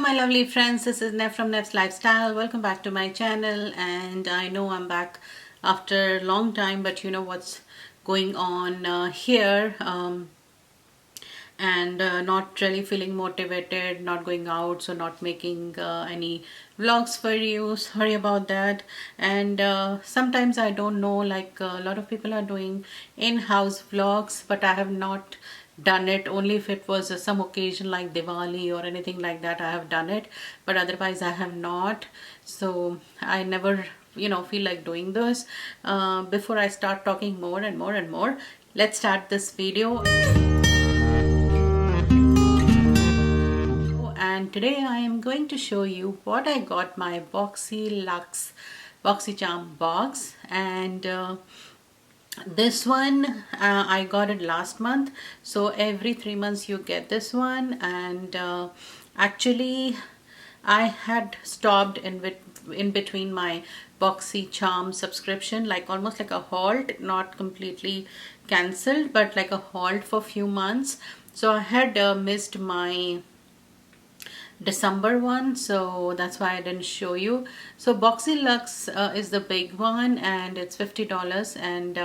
My lovely friends, this is Neve from Neve's Lifestyle. Welcome back to my channel, and I know I'm back after a long time, but you know what's going on here, and not really feeling motivated, not going out, so not making any vlogs for you. Sorry about that. And sometimes I don't know, like a lot of people are doing in-house vlogs, but I have not done it. Only if it was some occasion like Diwali or anything like that I have done it, but otherwise I have not. So I never feel like doing this. Before I start talking more and more and more, let's start this video. And today I am going to show you what I got my BoxyLuxe BoxyCharm box. And this one I got it last month, so every 3 months you get this one. And actually I had stopped in between my BoxyCharm subscription, like almost like a halt, not completely cancelled, but like a halt for few months. So I had missed my December one, so that's why I didn't show you. So BoxyLuxe is the big one, and it's $50. And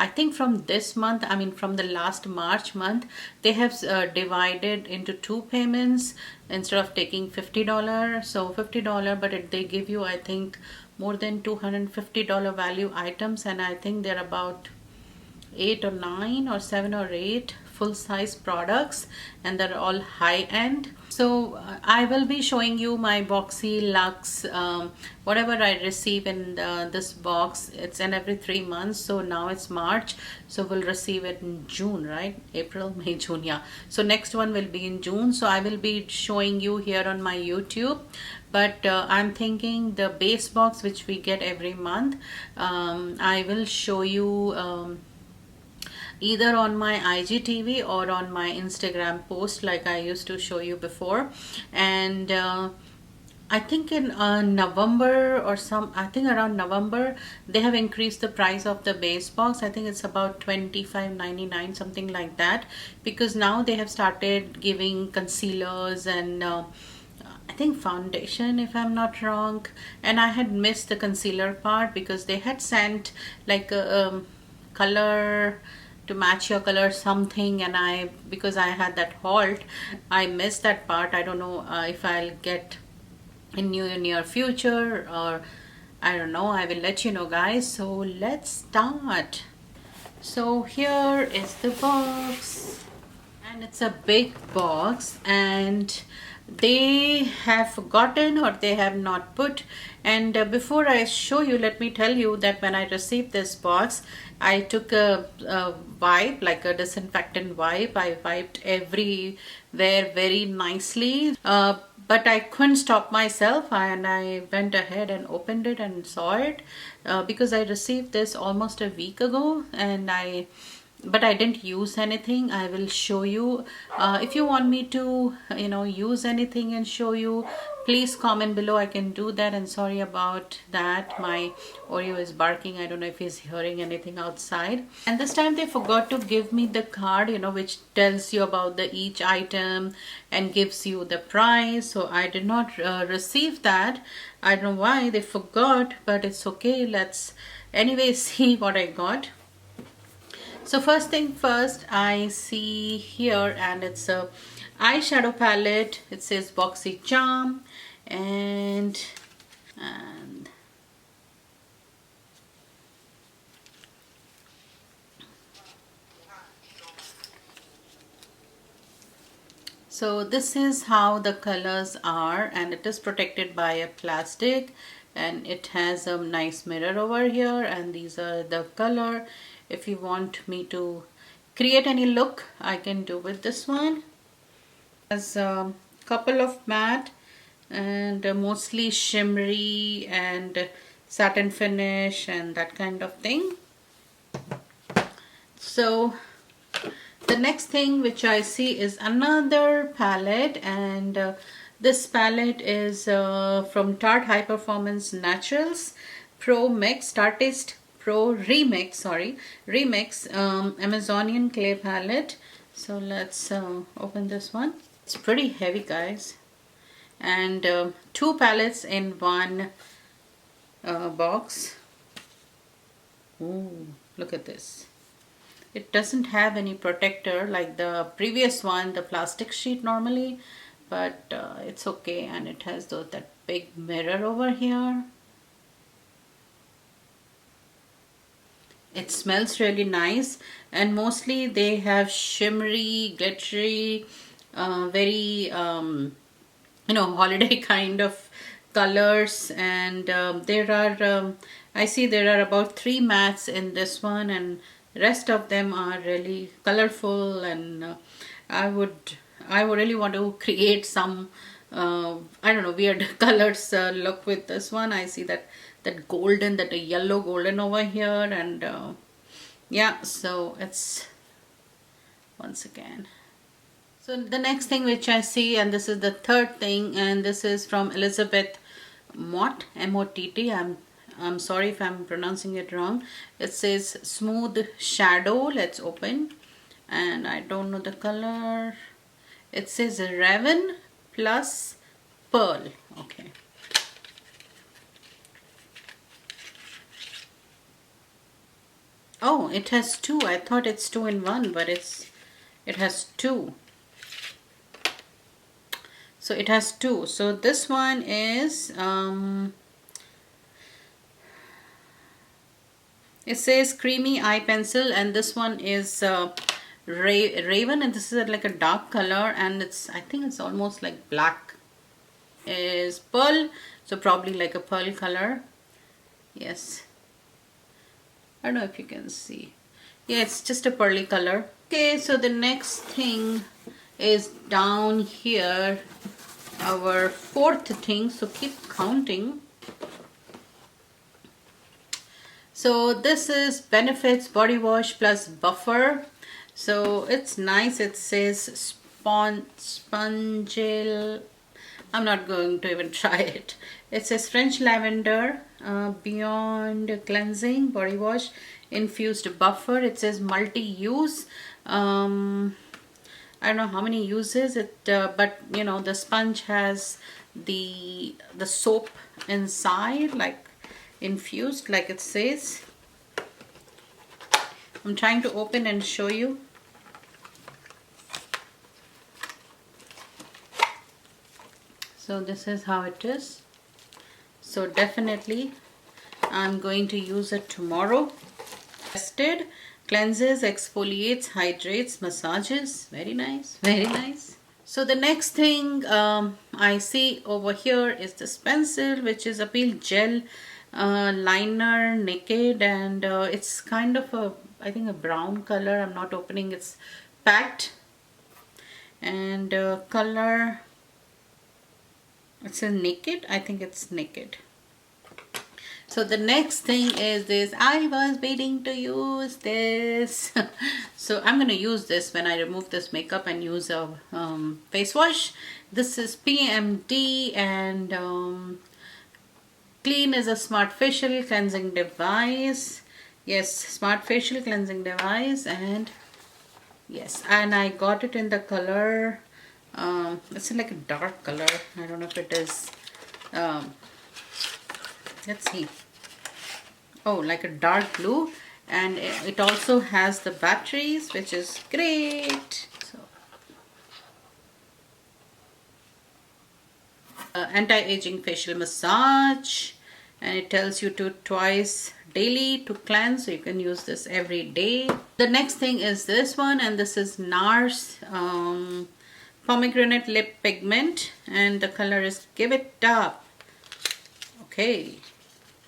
I think from this month, I mean from the last March month, they have divided into two payments instead of taking $50. So $50, but they give you, I think, more than $250 value items, and I think they're about 8 or 9 or 7 or 8 full-size products, and they're all high-end. So I will be showing you my BoxyLuxe, whatever I receive in this box. It's in every 3 months, so now it's March, so we'll receive it in June, right? April, May, June, yeah. So next one will be in June, so I will be showing you here on my YouTube. But I'm thinking the base box which we get every month, I will show you either on my IGTV or on my Instagram post, like I used to show you before. And I think in November or I think around November, they have increased the price of the base box. I think it's about $25.99, something like that, because now they have started giving concealers and I think foundation, if I'm not wrong. And I had missed the concealer part because they had sent like a color to match your color something, and because I had that halt, I missed that part. I don't know if I'll get in near future, or I don't know. I will let you know, guys. So let's start. So here is the box, and it's a big box, and they have forgotten or they have not put. And before I show you, let me tell you that when I received this box, I took a wipe, like a disinfectant wipe. I wiped everywhere very nicely, but I couldn't stop myself, and I went ahead and opened it and saw it, because I received this almost a week ago, and but I didn't use anything. I will show you. If you want me to use anything and show you, please comment below. I can do that. And sorry about that, my Oreo is barking. I don't know if he's hearing anything outside. And this time they forgot to give me the card, which tells you about the each item and gives you the price. So I did not receive that. I don't know why they forgot, but it's okay. Let's anyway see what I got. So first thing first, I see here, and it's a eyeshadow palette. It says BoxyCharm, and so this is how the colors are, and it is protected by a plastic, and it has a nice mirror over here, and these are the color. If you want me to create any look, I can do with this one. Has a couple of matte and mostly shimmery and satin finish and that kind of thing. So the next thing which I see is another palette, and this palette is from Tarte High Performance Naturals Pro Mix, Tartist Pro Remix, Amazonian clay palette. So let's open this one. It's pretty heavy, guys, and two palettes in one box. Ooh, look at this. It doesn't have any protector like the previous one, the plastic sheet normally, but it's okay, and it has that big mirror over here. It smells really nice, and mostly they have shimmery, glittery, very holiday kind of colors. And there are I see there are about 3 mattes in this one, and rest of them are really colorful. And I would really want to create some I don't know, weird colors look with this one. I see that golden, that yellow golden over here, and yeah, so it's once again. So the next thing which I see, and this is the third thing, and this is from Elizabeth Mott, M-O-T-T. I'm sorry if I'm pronouncing it wrong. It says Smooth Shadow. Let's open, and I don't know the color. It says Raven plus Pearl. Okay. Oh, it has two. I thought it's 2 in 1, but it has 2. So it has 2. So this one is it says Creamy Eye Pencil, and this one is Raven, and this is like a dark color, and I think it's almost like black. Is Pearl, so probably like a pearl color. Yes, I don't know if you can see. Yeah, it's just a pearly color. Okay, so the next thing is down here, our fourth thing, so keep counting. So this is Benefits Body Wash plus Buffer. So it's nice. It says Spongel. I'm not going to even try it. It says French Lavender Beyond Cleansing Body Wash Infused Buffer. It says multi-use. I don't know how many uses it, but you know, the sponge has the soap inside, like infused, like it says. I'm trying to open and show you. So this is how it is. So definitely I'm going to use it tomorrow. Tested, cleanses, exfoliates, hydrates, massages. Very nice, very nice. So the next thing I see over here is this pencil, which is Appeal Gel Liner Naked, and it's kind of I think a brown color. I'm not opening. It's packed, and color, it says Naked. I think it's Naked. So the next thing is this. I was waiting to use this. So I'm going to use this when I remove this makeup and use a face wash. This is PMD, and Clean is a smart facial cleansing device. Yes, smart facial cleansing device, and yes, and I got it in the color. It's like a dark color. I don't know if it is. Let's see. Oh, like a dark blue, and it also has the batteries, which is great. So anti-aging facial massage, and it tells you to twice daily to cleanse, so you can use this every day. The next thing is this one, and this is NARS pomegranate lip pigment, and the color is Give It Up. Okay,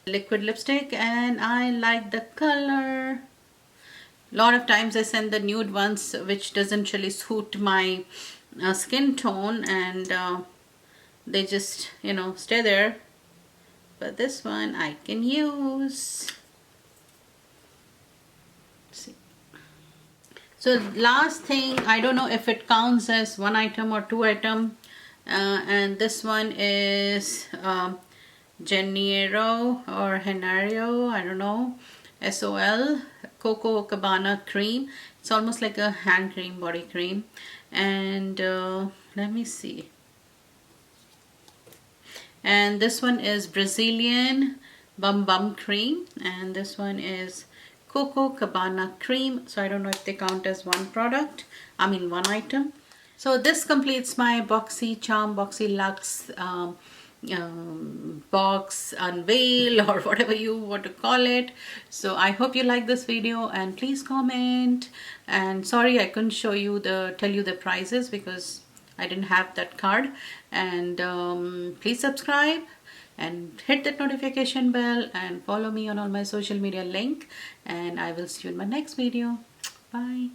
liquid lipstick, and I like the color. A lot of times I send the nude ones, which doesn't really suit my skin tone, and they just, you know, stay there. But this one I can use. Let's see. So last thing, I don't know if it counts as 1 item or 2 item, and this one is Gennaro or Henario, I don't know, SOL Coco Cabana cream. It's almost like a hand cream, body cream, and let me see. and this one is Brazilian Bum Bum Cream, and this one is Coco Cabana Cream. So I don't know if they count as one product, one item. So this completes my BoxyCharm BoxyLuxe box unveil, or whatever you want to call it. So I hope you like this video, and please comment. And sorry I couldn't tell you the prices because I didn't have that card. And please subscribe and hit that notification bell and follow me on all my social media link, and I will see you in my next video. Bye.